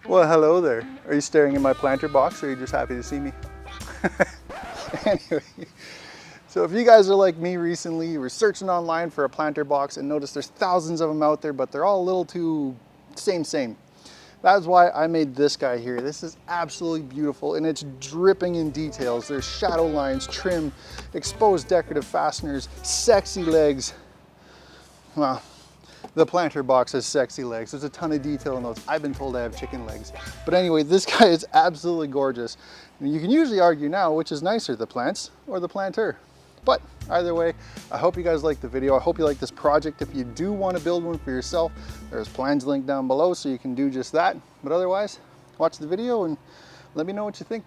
Well, hello there. Are you staring in my planter box or are you just happy to see me? Anyway, so if you guys are like me recently, you were searching online for a planter box and noticed there's thousands of them out there, but they're all a little too same. That's why I made this guy here. This is absolutely beautiful and it's dripping in details. There's shadow lines, trim, exposed decorative fasteners, sexy legs. Well, the planter box has sexy legs. There's a ton of detail in those. I've been told I have chicken legs. But anyway, this guy is absolutely gorgeous. And you can usually argue now which is nicer, the plants or the planter. But either way, I hope you guys like the video. I hope you like this project. If you do want to build one for yourself, there's plans linked down below so you can do just that. But otherwise, watch the video and let me know what you think.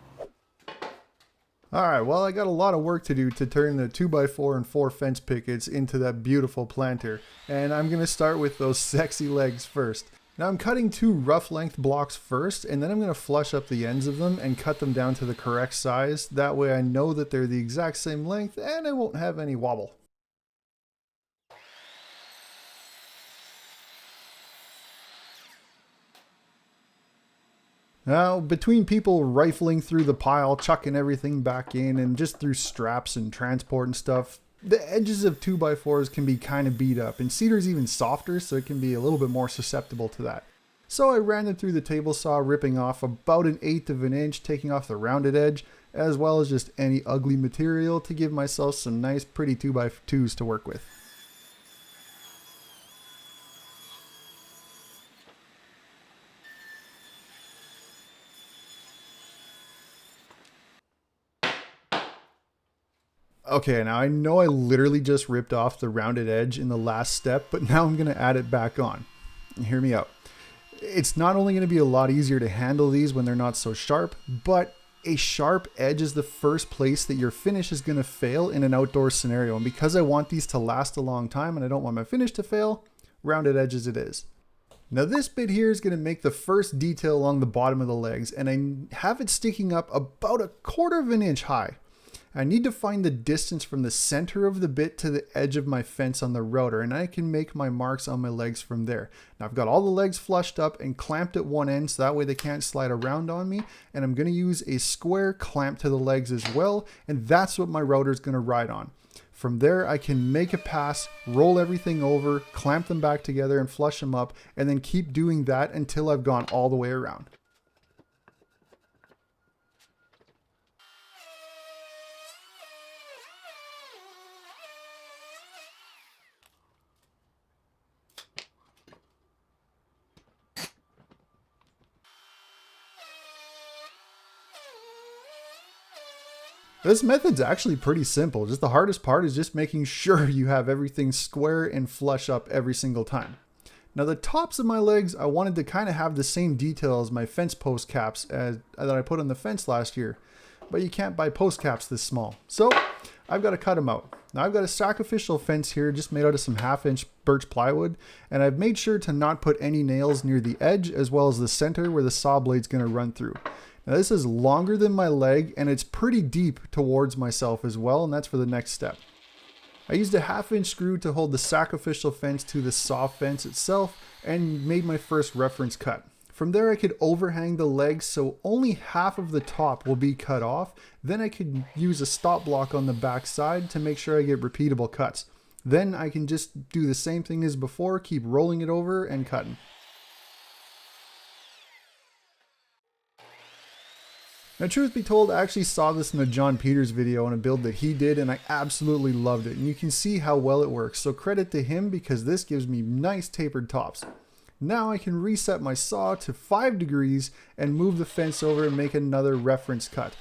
Alright, well I got a lot of work to do to turn the 2x4 and 4 fence pickets into that beautiful planter. And I'm going to start with those sexy legs first. Now I'm cutting 2 rough length blocks first, and then I'm going to flush up the ends of them and cut them down to the correct size. That way I know that they're the exact same length and I won't have any wobble. Now, between people rifling through the pile, chucking everything back in, and just through straps and transport and stuff, the edges of 2x4s can be kind of beat up, and cedar's even softer, so it can be a little bit more susceptible to that. So I ran them through the table saw, ripping off about 1/8 of an inch, taking off the rounded edge, as well as just any ugly material to give myself some nice pretty 2x2s to work with. Okay, now I know I literally just ripped off the rounded edge in the last step, but now I'm going to add it back on. Hear me out. It's not only going to be a lot easier to handle these when they're not so sharp, but a sharp edge is the first place that your finish is going to fail in an outdoor scenario. And because I want these to last a long time and I don't want my finish to fail, rounded edges it is. Now this bit here is going to make the first detail along the bottom of the legs, and I have it sticking up about 1/4 of an inch high. I need to find the distance from the center of the bit to the edge of my fence on the router, and I can make my marks on my legs from there. Now I've got all the legs flushed up and clamped at one end so that way they can't slide around on me, and I'm going to use a square clamp to the legs as well, and that's what my router is going to ride on. From there I can make a pass, roll everything over, clamp them back together and flush them up, and then keep doing that until I've gone all the way around. This method's actually pretty simple. Just the hardest part is just making sure you have everything square and flush up every single time. Now the tops of my legs, I wanted to kind of have the same detail as my fence post caps that I put on the fence last year. But you can't buy post caps this small. So I've got to cut them out. Now I've got a sacrificial fence here just made out of some 1/2 inch birch plywood. And I've made sure to not put any nails near the edge as well as the center where the saw blade's going to run through. Now this is longer than my leg and it's pretty deep towards myself as well, and that's for the next step. I used a 1/2 inch screw to hold the sacrificial fence to the saw fence itself and made my first reference cut. From there I could overhang the legs so only half of the top will be cut off. Then I could use a stop block on the back side to make sure I get repeatable cuts. Then I can just do the same thing as before, keep rolling it over and cutting. Now truth be told, I actually saw this in a John Peters video on a build that he did and I absolutely loved it, and you can see how well it works, so credit to him because this gives me nice tapered tops. Now I can reset my saw to 5 degrees and move the fence over and make another reference cut.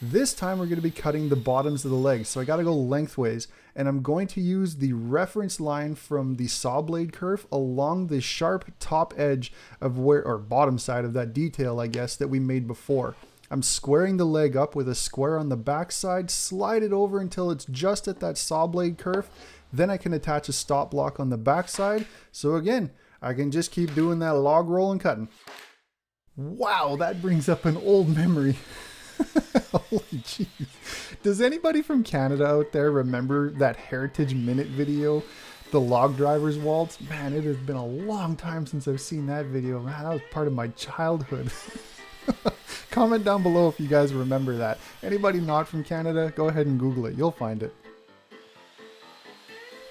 This time we're going to be cutting the bottoms of the legs, so I got to go lengthways, and I'm going to use the reference line from the saw blade kerf along the sharp top edge of or bottom side of that detail, I guess, that we made before. I'm squaring the leg up with a square on the back side, slide it over until it's just at that saw blade kerf. Then I can attach a stop block on the back side. So again, I can just keep doing that log roll and cutting. Wow, that brings up an old memory. Holy jeez. Does anybody from Canada out there remember that Heritage Minute video? The log driver's waltz, man, it has been a long time since I've seen that video. Man, that was part of my childhood. Comment down below if you guys remember that. Anybody not from Canada, go ahead and Google it. You'll find it.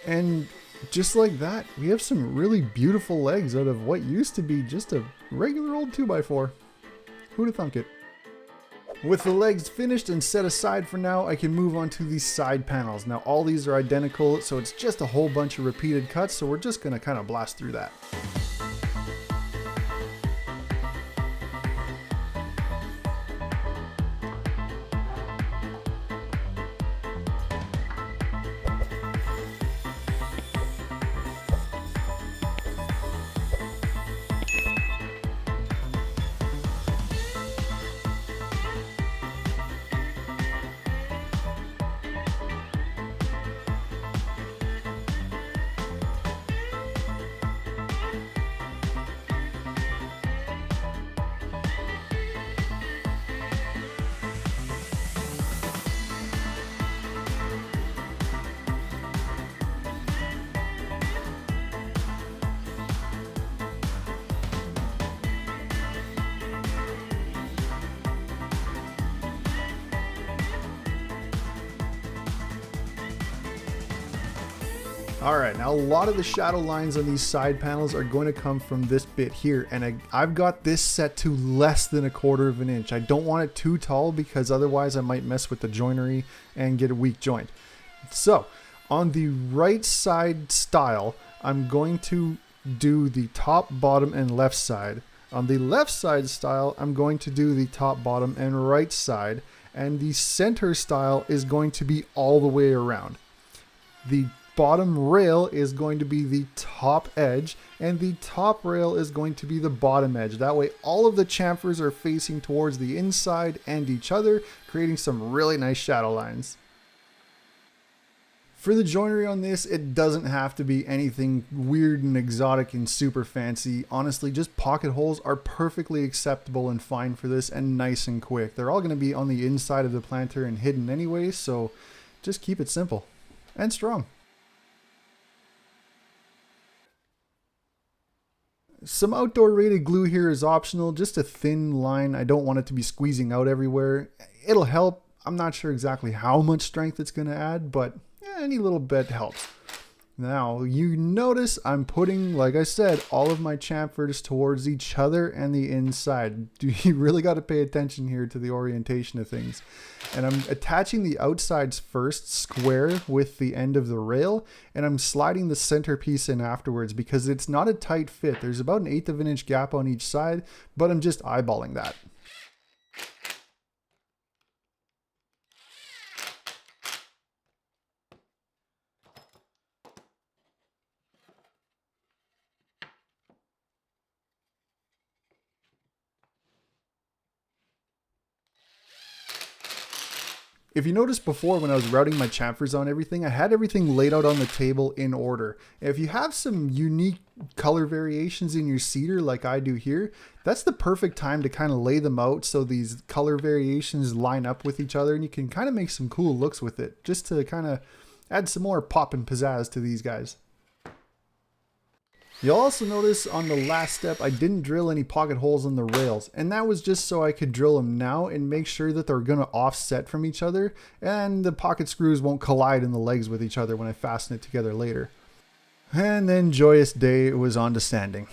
And just like that, we have some really beautiful legs out of what used to be just a regular old 2x4. Who'd have thunk it? With the legs finished and set aside for now, I can move on to these side panels. Now all these are identical, so it's just a whole bunch of repeated cuts, so we're just going to kind of blast through that. Alright, now a lot of the shadow lines on these side panels are going to come from this bit here, and I've got this set to less than 1/4 of an inch. I don't want it too tall because otherwise I might mess with the joinery and get a weak joint. So, on the right side style, I'm going to do the top, bottom, and left side. On the left side style, I'm going to do the top, bottom, and right side, and the center style is going to be all the way around. The bottom rail is going to be the top edge, and the top rail is going to be the bottom edge. That way all of the chamfers are facing towards the inside and each other, creating some really nice shadow lines. For the joinery on this, it doesn't have to be anything weird and exotic and super fancy. Honestly, just pocket holes are perfectly acceptable and fine for this, and nice and quick. They're all going to be on the inside of the planter and hidden anyway, so just keep it simple and strong. Some outdoor rated glue here is optional, just a thin line. I don't want it to be squeezing out everywhere. It'll help. I'm not sure exactly how much strength it's going to add, but any little bit helps. Now, you notice I'm putting, like I said, all of my chamfers towards each other and the inside. You really got to pay attention here to the orientation of things. And I'm attaching the outsides first, square with the end of the rail, and I'm sliding the center piece in afterwards because it's not a tight fit. There's about 1/8 of an inch gap on each side, but I'm just eyeballing that. If you noticed before when I was routing my chamfers on everything, I had everything laid out on the table in order. If you have some unique color variations in your cedar like I do here, that's the perfect time to kind of lay them out so these color variations line up with each other and you can kind of make some cool looks with it, just to kind of add some more pop and pizzazz to these guys. You'll also notice on the last step I didn't drill any pocket holes in the rails, and that was just so I could drill them now and make sure that they're going to offset from each other and the pocket screws won't collide in the legs with each other when I fasten it together later. And then joyous day, it was on to sanding.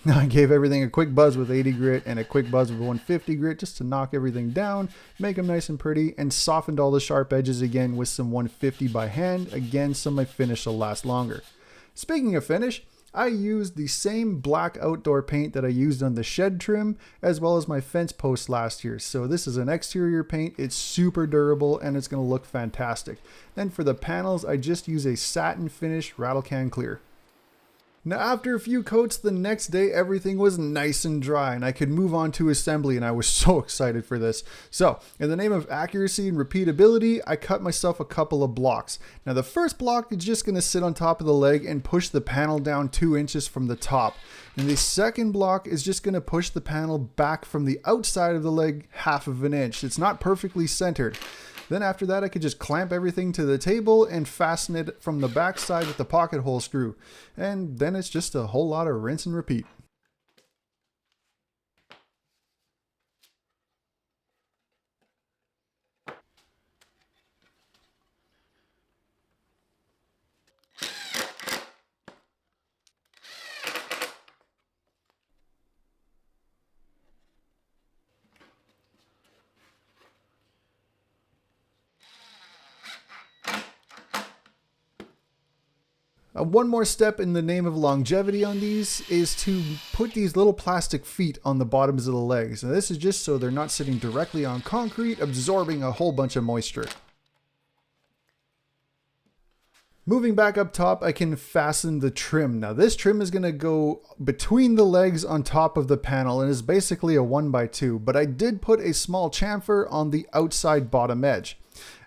I gave everything a quick buzz with 80 grit and a quick buzz with 150 grit just to knock everything down, make them nice and pretty, and softened all the sharp edges again with some 150 by hand, again so my finish will last longer. Speaking of finish, I used the same black outdoor paint that I used on the shed trim as well as my fence posts last year. So this is an exterior paint, it's super durable and it's going to look fantastic. Then for the panels, I just use a satin finish rattle can clear. Now after a few coats the next day, everything was nice and dry and I could move on to assembly, and I was so excited for this. So in the name of accuracy and repeatability, I cut myself a couple of blocks. Now the first block is just going to sit on top of the leg and push the panel down 2 inches from the top. And the second block is just going to push the panel back from the outside of the leg 1/2 of an inch. It's not perfectly centered. Then after that, I could just clamp everything to the table and fasten it from the back side with the pocket hole screw. And then it's just a whole lot of rinse and repeat. One more step in the name of longevity on these is to put these little plastic feet on the bottoms of the legs. Now this is just so they're not sitting directly on concrete, absorbing a whole bunch of moisture. Moving back up top, I can fasten the trim. Now this trim is going to go between the legs on top of the panel and is basically a 1x2, but I did put a small chamfer on the outside bottom edge.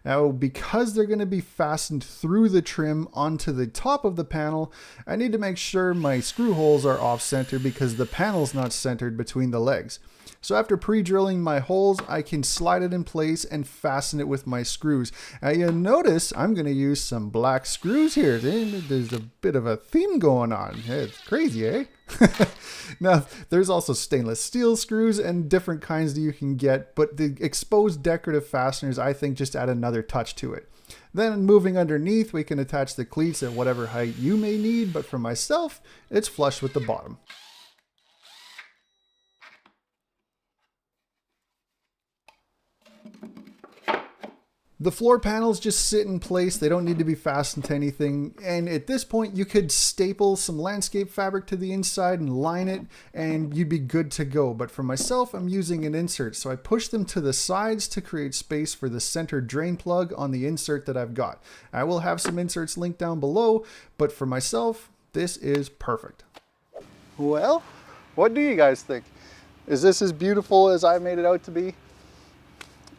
Now, because they're going to be fastened through the trim onto the top of the panel, I need to make sure my screw holes are off center because the panel's not centered between the legs. So after pre-drilling my holes, I can slide it in place and fasten it with my screws. Now you'll notice I'm going to use some black screws here. There's a bit of a theme going on. It's crazy, eh? Now, there's also stainless steel screws and different kinds that you can get, but the exposed decorative fasteners, I think, just add another touch to it. Then moving underneath, we can attach the cleats at whatever height you may need, but for myself, it's flush with the bottom. The floor panels just sit in place. They don't need to be fastened to anything. And at this point, you could staple some landscape fabric to the inside and line it, and you'd be good to go. But for myself, I'm using an insert. So I push them to the sides to create space for the center drain plug on the insert that I've got. I will have some inserts linked down below, but for myself, this is perfect. Well, what do you guys think? Is this as beautiful as I made it out to be?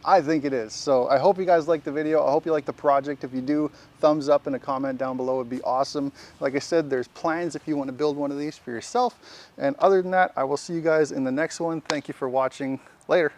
I think it is. So I hope you guys liked the video. I hope you like the project. If you do, thumbs up and a comment down below would be awesome. Like I said, there's plans if you want to build one of these for yourself. And other than that, I will see you guys in the next one. Thank you for watching. Later.